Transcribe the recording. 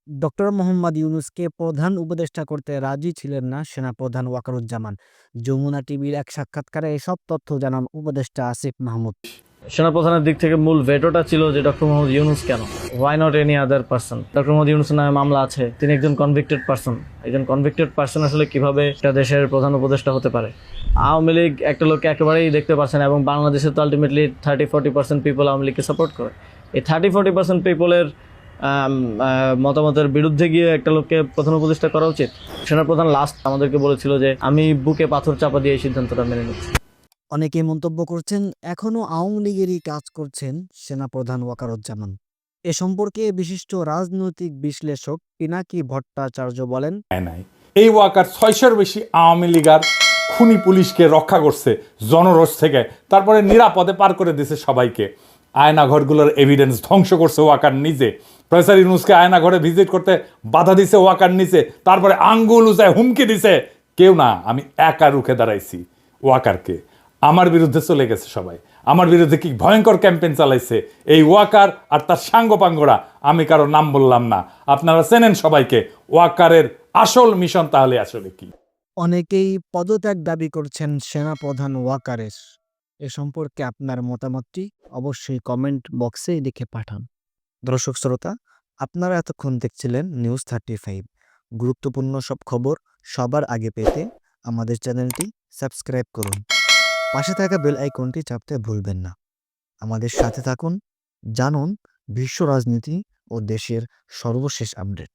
Doctor Mohammad ইউনূসকে প্রধান উপদেষ্টা করতে রাজি ছিলেন না সেনাপ্রধান ওয়াকারুজ্জামান। যমুনা টিভির এক সাক্ষাৎকারে এসব তথ্য জানান উপদেষ্টা আসিফ মাহমুদ। সেনাপ্রধানের দিক থেকে মূল ভেটোটা ছিল যে ডক্টর মোহাম্মদ ইউনূস কেন, why not any other person. Doctor Mohammad ইউনূসের নামে মামলা আছে, তিনি একজন কনভিক্টেড পার্সন। একজন কনভিক্টেড পার্সন আসলে কিভাবে একটা দেশের প্রধান উপদেষ্টা হতে পারে? আওয়ামী লীগ একটা লোককে একেবারেই দেখতে পাচ্ছে না, এবং বাংলাদেশে তো আলটিমেটলি 30-40% পিপল আওয়ামী লীগকে সাপোর্ট করে। এই 30-40% পিপলের মতামতের বিরুদ্ধে গিয়ে একটা লোককে প্রধান উপদেষ্টা করা উচিত? সেনাপ্রধান লাস্ট আমাদেরকে বলেছিল যে আমি বুকে পাথর চাপা দিয়ে এই সিদ্ধান্তটা মেনে নিচ্ছি। অনেকে মন্তব্য করছেন, এখনও আওয়ামী লীগেরই কাজ করছেন সেনাপ্রধান ওয়াকারুজ্জামান। এ সম্পর্কে বিশিষ্ট রাজনৈতিক বিশ্লেষক পিনাকি ভট্টাচার্য বলেন, নাই এই ওয়াকার 600-র বেশি আওয়ামী লীগার খুনি পুলিশকে রক্ষা করছে জনরোষ থেকে, তারপরে নিরাপদে পার করে দিয়েছে সবাইকে। আয়নাঘরগুলোর এভিডেন্স ধ্বংস করছে ওয়াকার নিজে। প্রফেসর ইউনূসকে আয়নাঘরে ভিজিট করতে বাধা দিছে ওয়াকার নিচে, তারপরে আঙ্গুল উঁচায় হুমকি দিছে। কেউ না, আমি একা রুখে দাঁড়াইছি ওয়াকারকে। আমার বিরুদ্ধে চলে গেছে সবাই, আমার বিরুদ্ধে কি ভয়ঙ্কর ক্যাম্পেইন চালাইছে এই ওয়াকার আর তার সাঙ্গপাঙ্গরা। আমি কারো নাম বললাম না, আপনারা চেনেন সবাইকে। ওয়াকারের আসল মিশন তাহলে আসলে কি? অনেকেই পদত্যাগ দাবি করছেন সেনাপ্রধান ওয়াকারের। এ সম্পর্কে আপনার মতামতটি অবশ্যই কমেন্ট বক্সে লিখে পাঠান। দর্শক শ্রোতা, আপনারা এতক্ষণ দেখছিলেন নিউজ 35। গুরুত্বপূর্ণ সব খবর সবার আগে পেতে আমাদের চ্যানেলটি সাবস্ক্রাইব করুন। পাশে থাকা বেল আইকনটি চাপতে ভুলবেন না। আমাদের সাথে থাকুন, জানুন বিশ্ব রাজনীতি ও দেশের সর্বশেষ আপডেট।